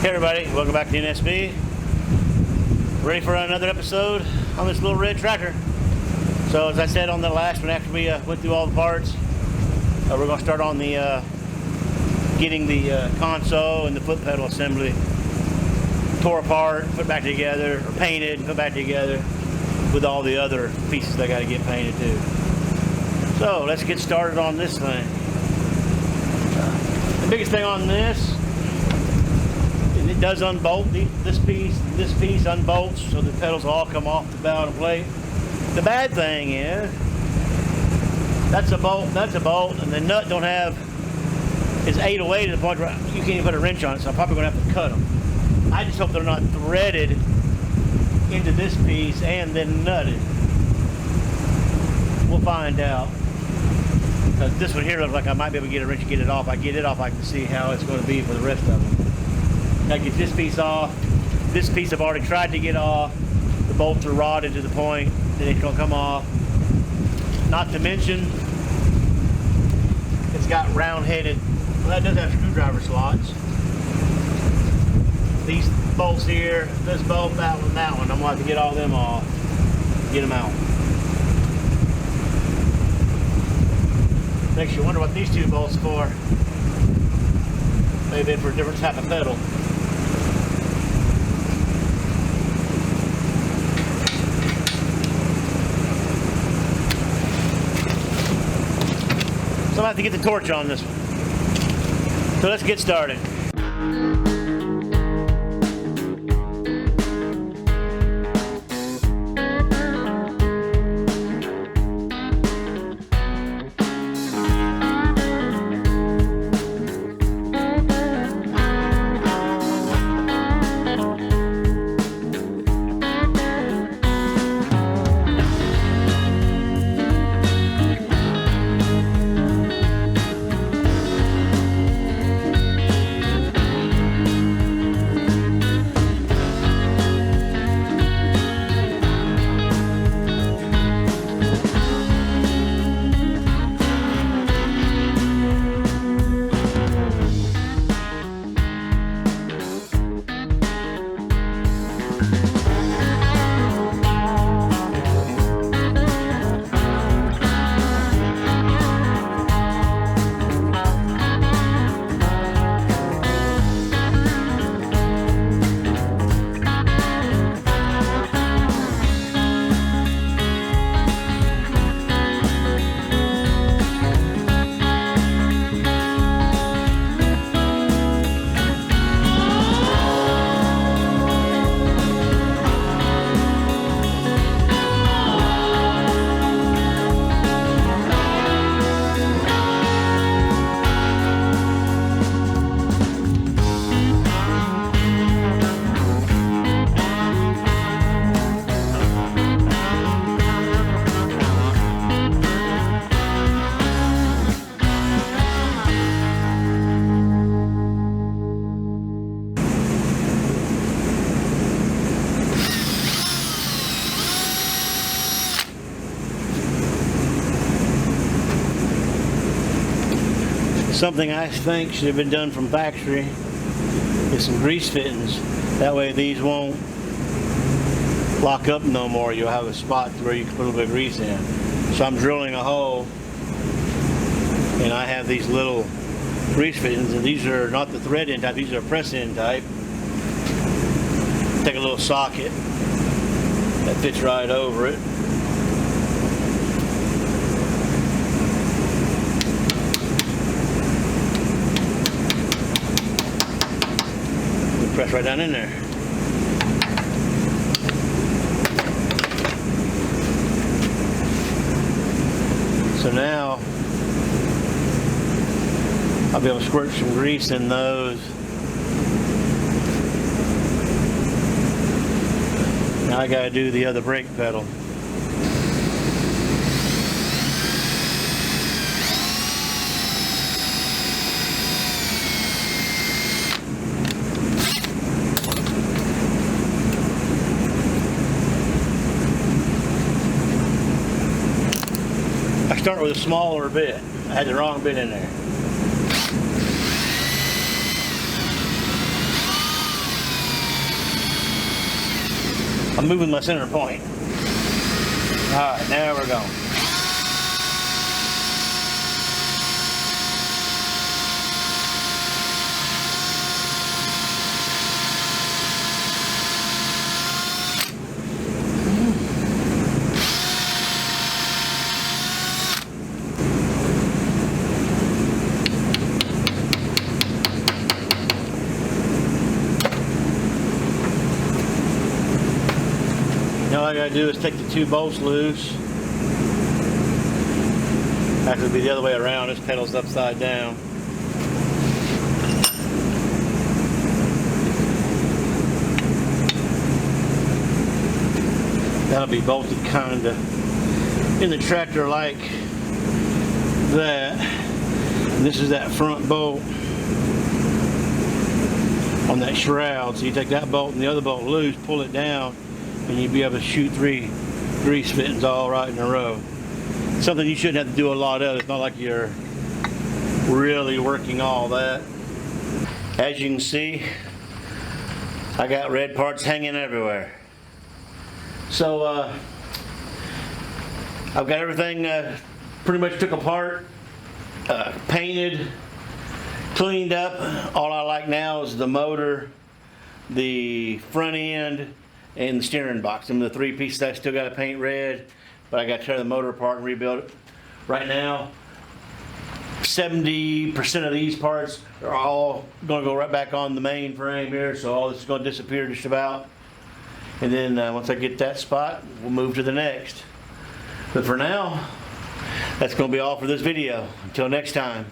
Hey everybody, welcome back to NSB. Ready for another episode on this little red tractor. So as I said on the last one, after we went through all the parts, we're going to start on the getting the console and the foot pedal assembly tore apart, put back together, or painted and put back together with all the other pieces that got to get painted too. So let's get started on this thing. The biggest thing on this, it does unbolt this piece unbolts, so the pedals all come off the bow and plate. The bad thing is that's a bolt, and the nut is 808 to the point where you can't even put a wrench on it, so I'm probably going to have to cut them. I just hope they're not threaded into this piece and then nutted. We'll find out. Because this one here looks like I might be able to get a wrench and get it off. I get it off, I can see how it's going to be for the rest of them. I get this piece off. This piece I've already tried to get off. The bolts are rotted to the point that it's going to come off. Not to mention, it's got round-headed, well, that does have screwdriver slots. These bolts here, this bolt, that one, I'm going to have to get all them off. Get them out. Makes you wonder what these two bolts for. Maybe for a different type of pedal. So I'm going to have to get the torch on this one. So let's get started. Something I think should have been done from factory is some grease fittings. That way these won't lock up no more. You'll have a spot where you can put a little bit of grease in. So I'm drilling a hole, and I have these little grease fittings, and these are not the thread end type, these are press end type. Take a little socket that fits right over it. Press right down in there. So now I'll be able to squirt some grease in those. Now I gotta do the other brake pedal. I start with a smaller bit. I had the wrong bit in there. I'm moving my center point. All right, now we're going. All I gotta do is take the 2 bolts loose. Actually, it'll be the other way around. This pedal's upside down. That'll be bolted kinda in the tractor like that. And this is that front bolt on that shroud. So you take that bolt and the other bolt loose, pull it down, and you'd be able to shoot 3 grease fittings all right in a row. Something you shouldn't have to do a lot of. It's not like you're really working all that. As you can see, I got red parts hanging everywhere. So I've got everything pretty much took apart, painted, cleaned up. All I like now is the motor, the front end, and the steering box. And the 3 pieces I still got to paint red, but I got to tear the motor apart and rebuild it. Right now, 70% of these parts are all going to go right back on the main frame here, so all this is going to disappear just about. And then once I get that spot, we'll move to the next. But for now, that's going to be all for this video. Until next time.